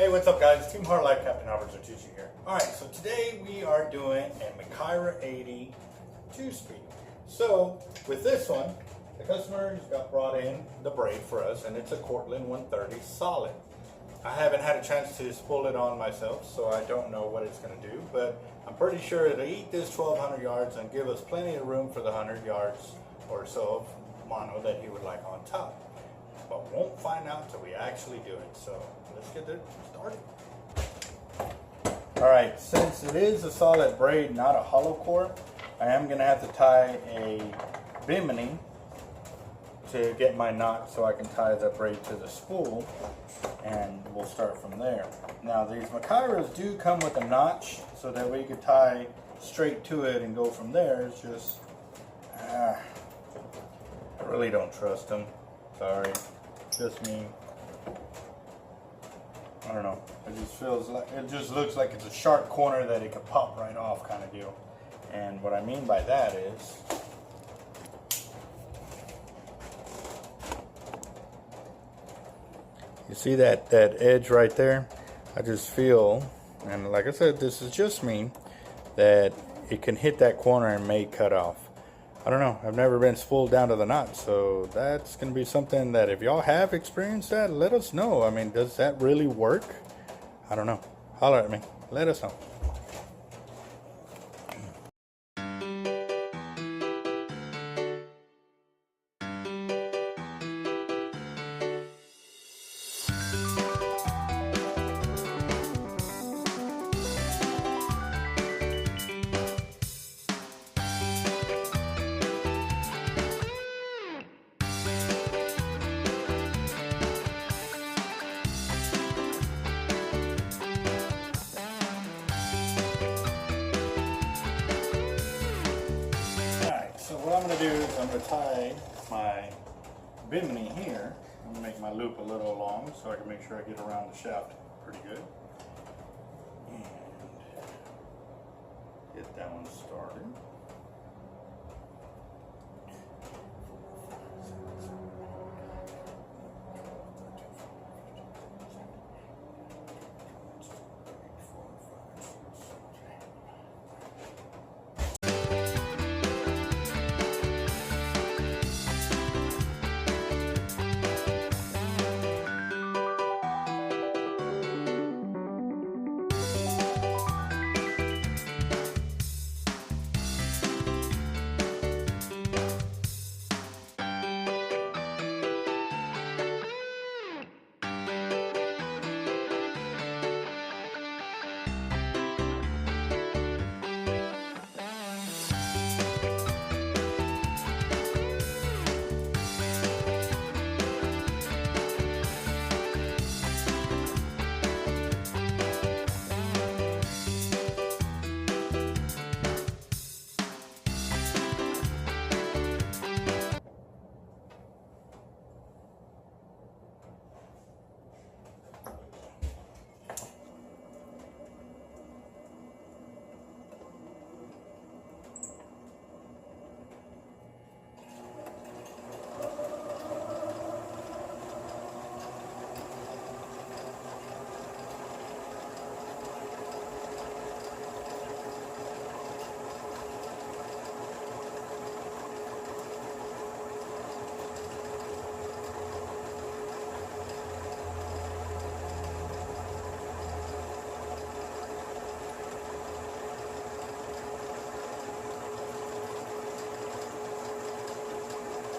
Hey, what's up guys? Team Hard Life Captain Zertuche here. Alright, so today we are doing a Makira 80 2-speed. So, with this one, the customer has got brought in the braid for us, and it's a Cortland 130 solid. I haven't had a chance to spool it on myself, so I don't know what it's going to do, but I'm pretty sure it'll eat this 1,200 yards and give us plenty of room for the 100 yards or so of mono that he would like on top. But won't find out until we actually do it, so let's get it started. Alright, since it is a solid braid, not a hollow core, I am going to have to tie a bimini to get my knot so I can tie the braid to the spool, and we'll start from there. Now these Makiras do come with a notch so that we could tie straight to it and go from there. It's just, I really don't trust them. Sorry, just me. I don't know. It just feels like, it just looks like it's a sharp corner that it could pop right off kind of deal. And what I mean by that is, you see that edge right there? I just feel, and like I said, this is just me, that it can hit that corner and may cut off. I don't know. I've never been spooled down to the knot, so that's going to be something that if y'all have experienced that, let us know. I mean, does that really work? I don't know. Holler at me. Let us know. What I'm going to do is I'm going to tie my bimini here. I'm going to make my loop a little long so I can make sure I get around the shaft pretty good. And get that one started.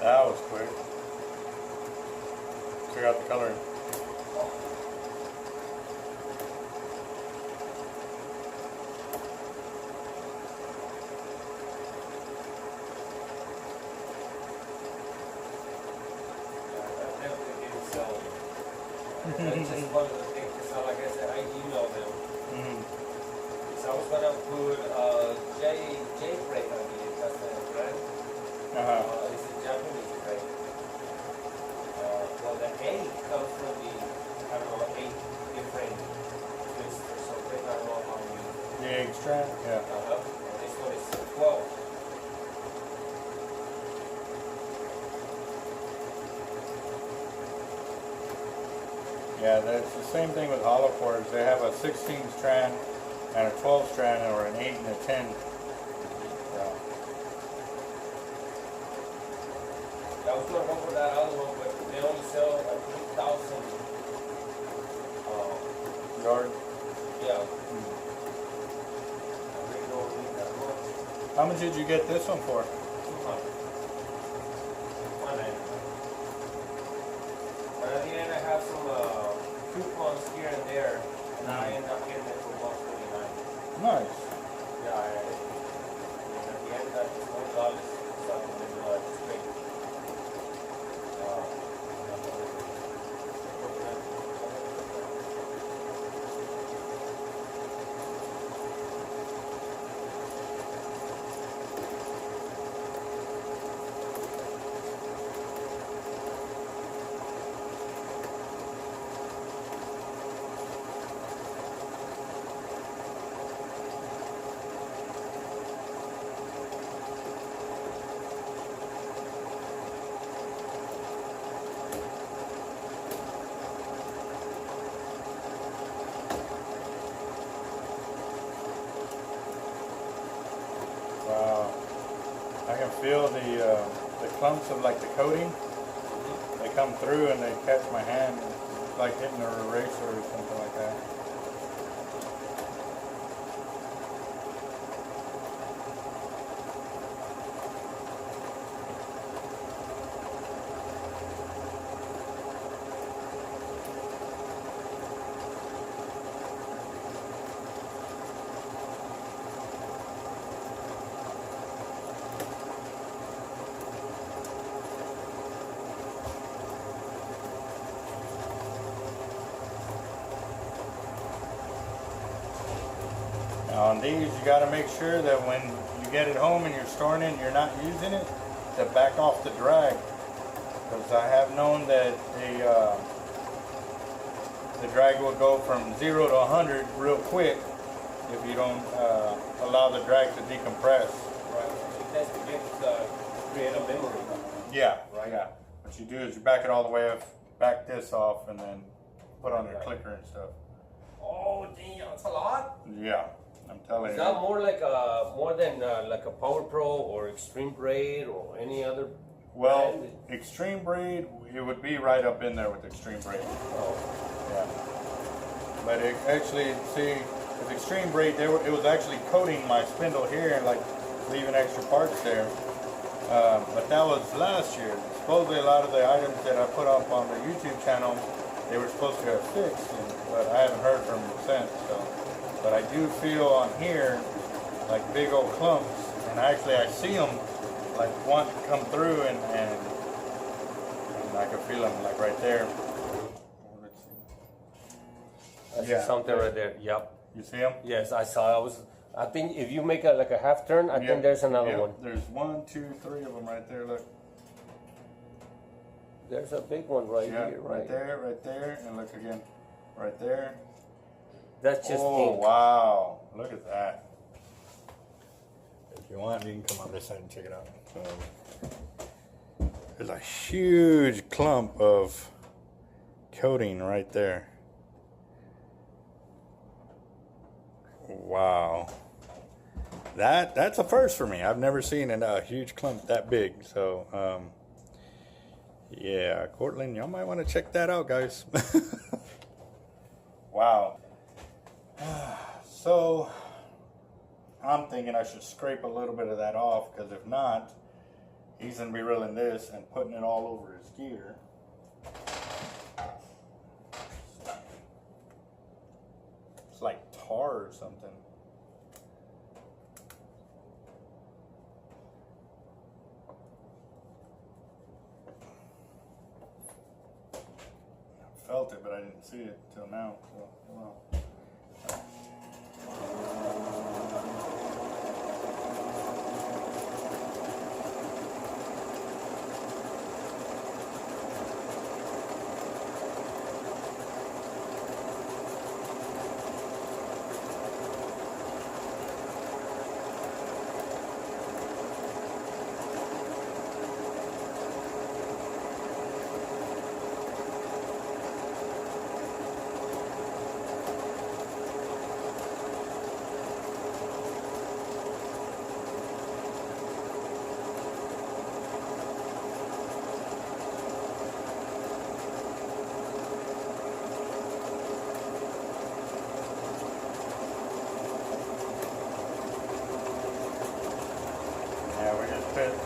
That was quick. Check out the coloring. That's just one of the things. So like I said, I email them. So I was gonna put J break on it. That's the brand. It's a Japanese break. Well, the A comes from the, I don't know, 8 different twisters. So they don't know how you. The egg strap? Yeah. And this one is 12. Yeah, that's the same thing with hollow cores. They have a 16 strand and a 12 strand, or an 8 and a 10. Yeah. I was gonna go for that other one, but they only sell like 3,000. Yard. Yeah. How much did you get this one for? 200. But at the end, I have some coupons here and there, and I end up getting it for $149. Nice. Yeah, at the end, that's $1 something, and just pay. Wow. I can feel the clumps of like the coating. They come through and they catch my hand. It's like hitting an eraser or something like that. On these, you got to make sure that when you get it home and you're storing it and you're not using it, to back off the drag. Because I have known that the drag will go from 0 to 100 real quick if you don't allow the drag to decompress. Right. That's to create a memory. Yeah, right. Yeah. What you do is you back it all the way up, back this off, and then put on your clicker and stuff. Oh, damn, that's a lot. Yeah. I'm telling Is you. that more like more than like a Power Pro or Extreme Braid or any other? Well, brand? Extreme Braid, it would be right up in there with Extreme Braid. Oh. Yeah. But it actually, see, with Extreme Braid, it was actually coating my spindle here and like leaving extra parts there. But that was last year. Supposedly a lot of the items that I put up on the YouTube channel, they were supposed to have fixed, but I haven't heard from them since. So. But I do feel on here like big old clumps, and actually I see them like want to come through, and I can feel them like right there. I see something right there. Yep. You see them? Yes, I saw. I think if you make like a half turn, I think there's another one. There's 1, 2, 3 of them right there. Look. There's a big one right here. Right there, and look again, right there. That's just oh, ink. Wow. Look at that. If you want, you can come on this side and check it out. So, there's a huge clump of coating right there. Wow. That's a first for me. I've never seen a huge clump that big. So, yeah, Cortland, y'all might want to check that out, guys. Wow. So, I'm thinking I should scrape a little bit of that off, because if not, he's going to be reeling this and putting it all over his gear. It's like tar or something. I felt it, but I didn't see it till now. So, well.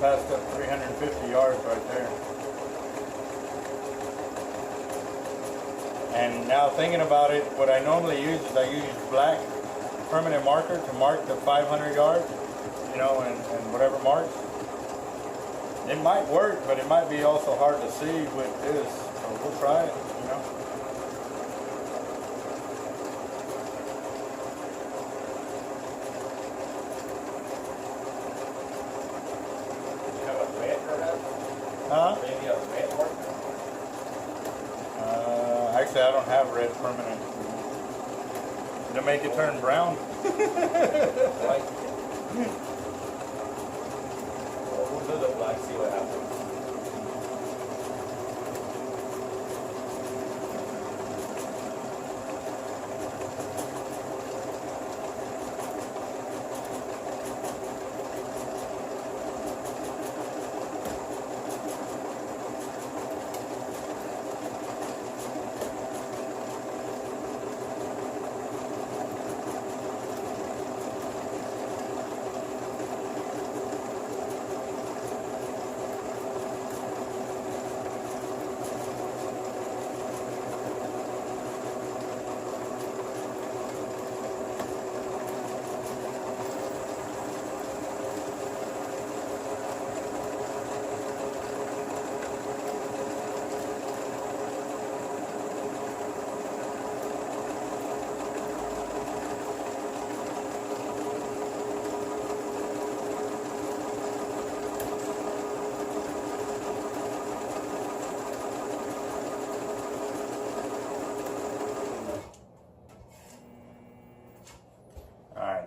passed up 350 yards right there. And now thinking about it, what I normally use is I use black permanent marker to mark the 500 yards, you know, and whatever marks. It might work, but it might be also hard to see with this. So we'll try it, you know. You have a red perhaps? Huh? Maybe a red marker? Actually, I don't have red permanent. To make it turn brown. White. Well, we'll do the black, see what happens.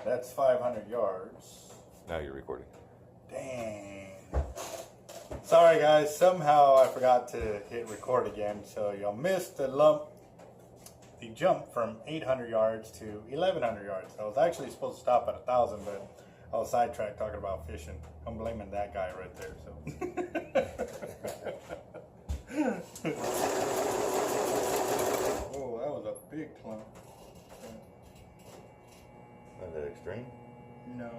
That's 500 yards. Now you're recording. Dang. Sorry guys, somehow I forgot to hit record again, so y'all missed the jump from 800 yards to 1100 yards. I was actually supposed to stop at 1,000, but I was sidetracked talking about fishing. I'm blaming that guy right there. So. Oh, that was a big clump. Is that extreme? No,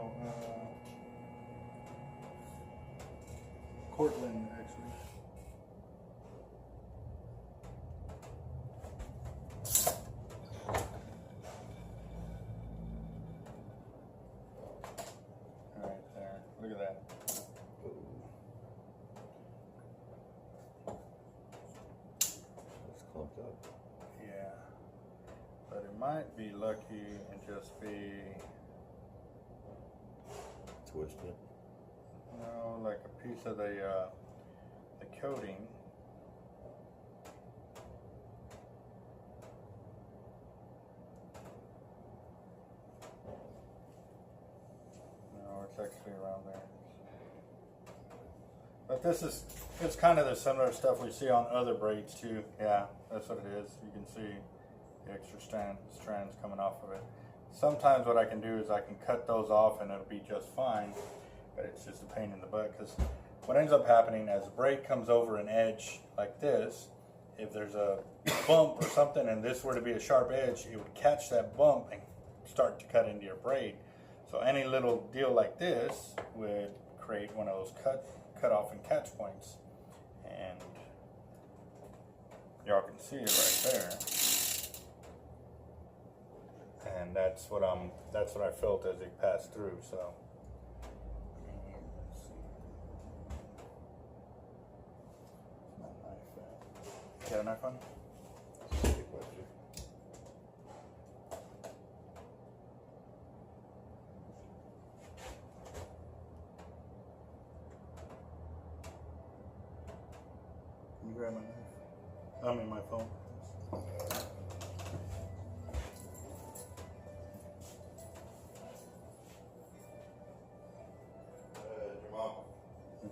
Cortland actually. Right there. Look at that. It's clumped up. Yeah. But it might be lucky and just be, Twisted. no, like a piece of the coating. No, it's actually around there. But this is, it's kind of the similar stuff we see on other braids too. Yeah, that's what it is. You can see the extra strands coming off of it. Sometimes what I can do is I can cut those off and it'll be just fine, but it's just a pain in the butt because what ends up happening as the braid comes over an edge like this, if there's a bump or something and this were to be a sharp edge, it would catch that bump and start to cut into your braid. So any little deal like this would create one of those cut off and catch points, and y'all can see it right there. And that's what I felt as it passed through. So let's see. My knife. Got a knife on? Can you grab my knife? I mean my phone.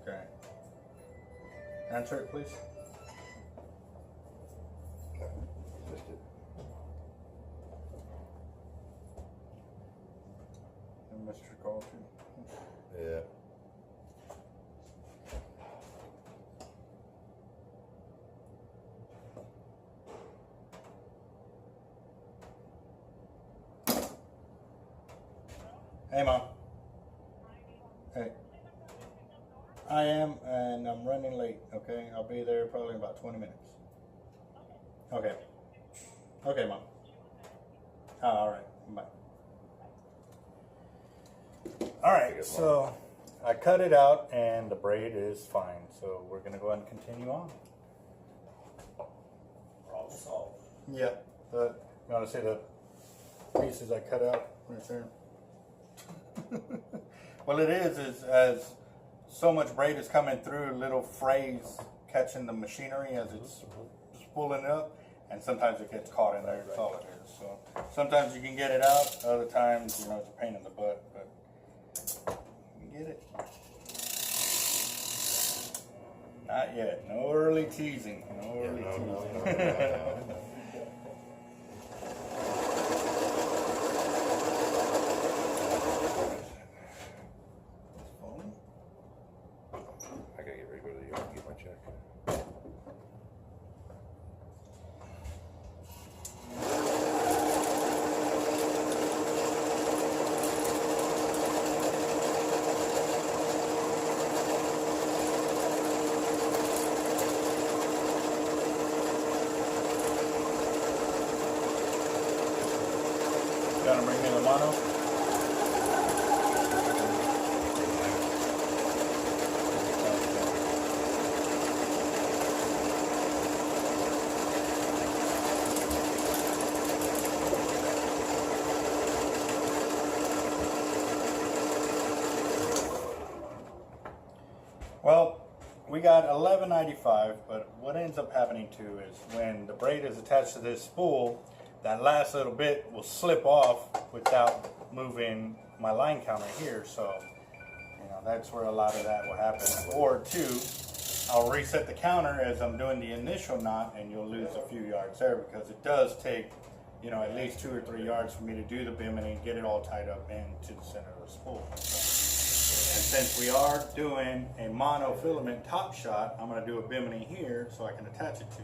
Okay. Answer it, please. And Mr. Call too. Yeah. Hey, Mom. Hey. I am, and I'm running late, okay? I'll be there probably in about 20 minutes. Okay. Okay, Mom. Oh, all right. Bye. All right, so I cut it out, and the braid is fine. So we're going to go ahead and continue on. Problem solved. Yeah. You want to see the pieces I cut out right there? Well, it is as so much braid is coming through, little frays catching the machinery as it's spooling it up, and sometimes it gets caught in there. That's all it is. So sometimes you can get it out, other times, you know, it's a pain in the butt, but you can get it. Not yet. No early teasing. No early teasing. I gotta get ready to go to the yard and get my check. Gotta bring me the mono. Well, we got $11.95, but what ends up happening too is when the braid is attached to this spool, that last little bit will slip off without moving my line counter here. So, you know, that's where a lot of that will happen. Or two, I'll reset the counter as I'm doing the initial knot, and you'll lose a few yards there because it does take, you know, at least 2 or 3 yards for me to do the bimini, get it all tied up into the center of the spool. And since we are doing a mono filament top shot, I'm going to do a bimini here so I can attach it to.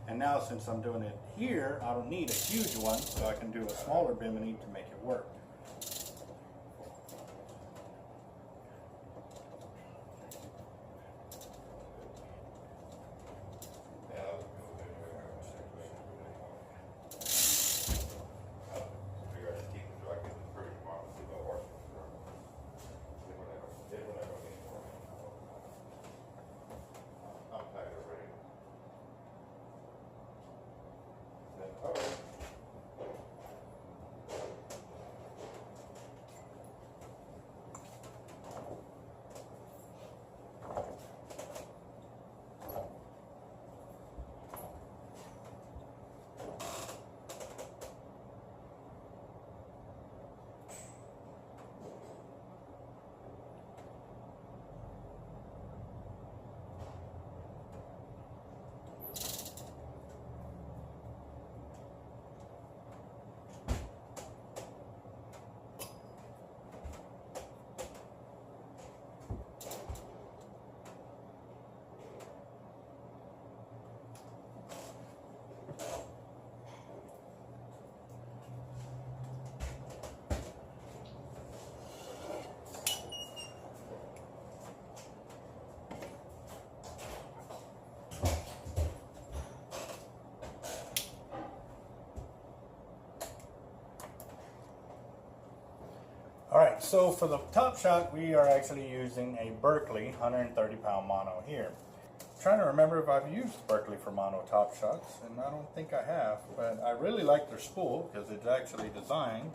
And now since I'm doing it here, I don't need a huge one, so I can do a smaller bimini to make it work. All right, so for the top shot, we are actually using a Berkeley 130-pound mono here. I'm trying to remember if I've used Berkeley for mono top shots, and I don't think I have, but I really like their spool because it's actually designed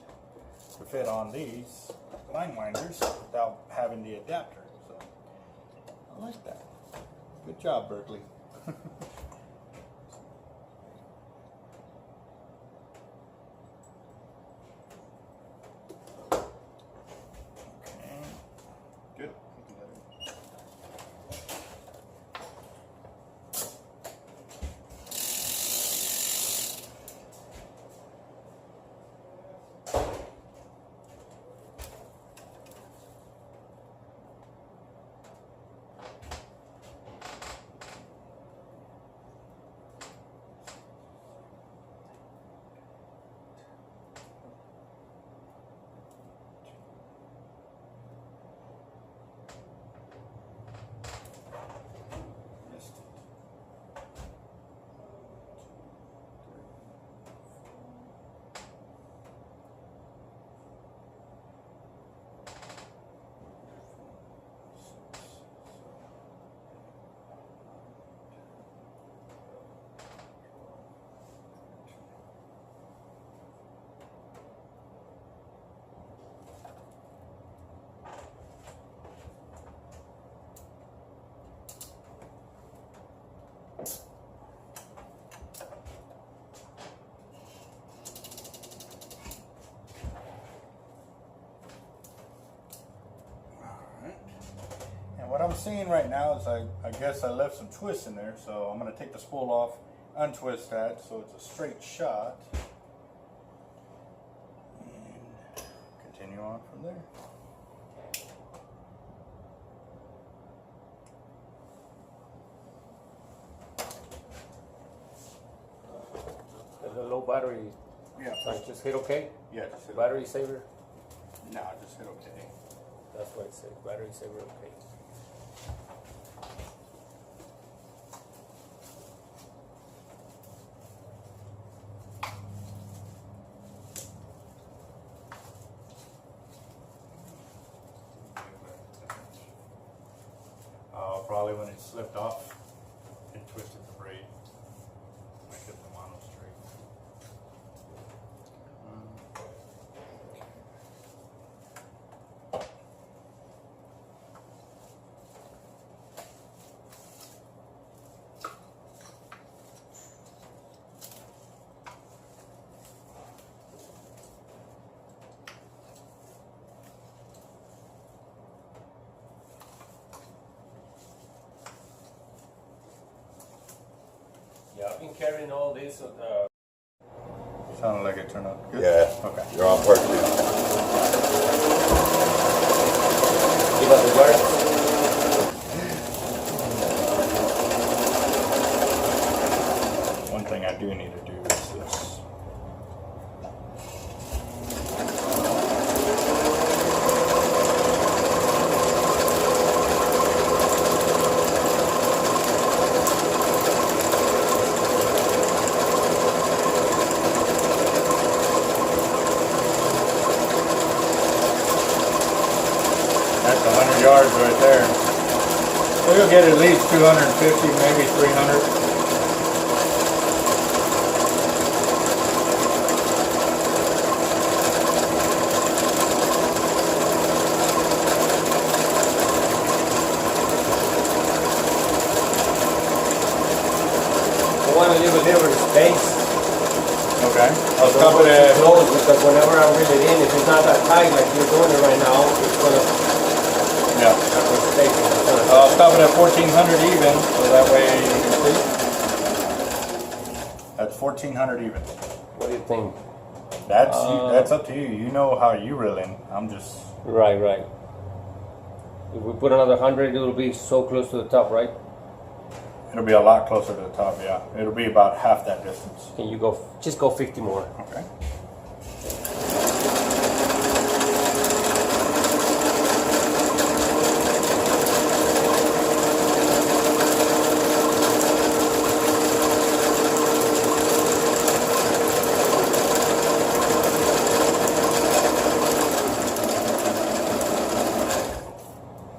to fit on these line winders without having the adapter. So I like that. Good job, Berkeley. I'm seeing right now is I guess I left some twists in there, so I'm going to take the spool off, untwist that so it's a straight shot, and continue on from there. The low battery. Yeah. So just hit OK? Yeah, just hit Battery saver? No, just hit OK. That's what it says. Battery saver OK. Probably when it slipped off, it twisted the braid. I kept the mono straight. Yeah, I've been carrying all this. Sounded like it turned out good. Yeah. Okay. You're on part 2. Give us the word. One thing I do need to do is this. That's 100 yards right there. So you'll get at least 250, maybe 300. I want to leave a little space. Okay. I'll stop it at close because whenever I reel it in, if it's not that tight like you're doing it right now, it's gonna Yeah. have a space. I'll stop it at 1400 even, so that way you can see. That's 1400 even. What do you think? That's up to you. You know how you reel in. I'm just. Right, right. If we put another 100, it'll be so close to the top, right? It'll be a lot closer to the top, yeah. It'll be about half that distance. Can you go, just go 50 more. Okay.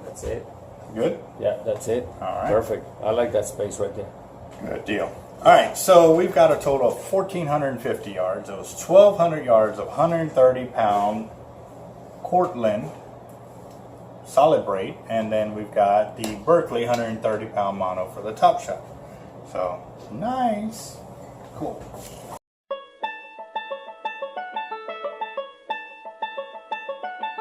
That's it. Good? Yeah, that's it. All right. Perfect. I like that space right there. Good deal. All right, so we've got a total of 1,450 yards. It was 1,200 yards of 130-pound Cortland solid braid, and then we've got the Berkeley 130-pound mono for the top shot. So nice, cool.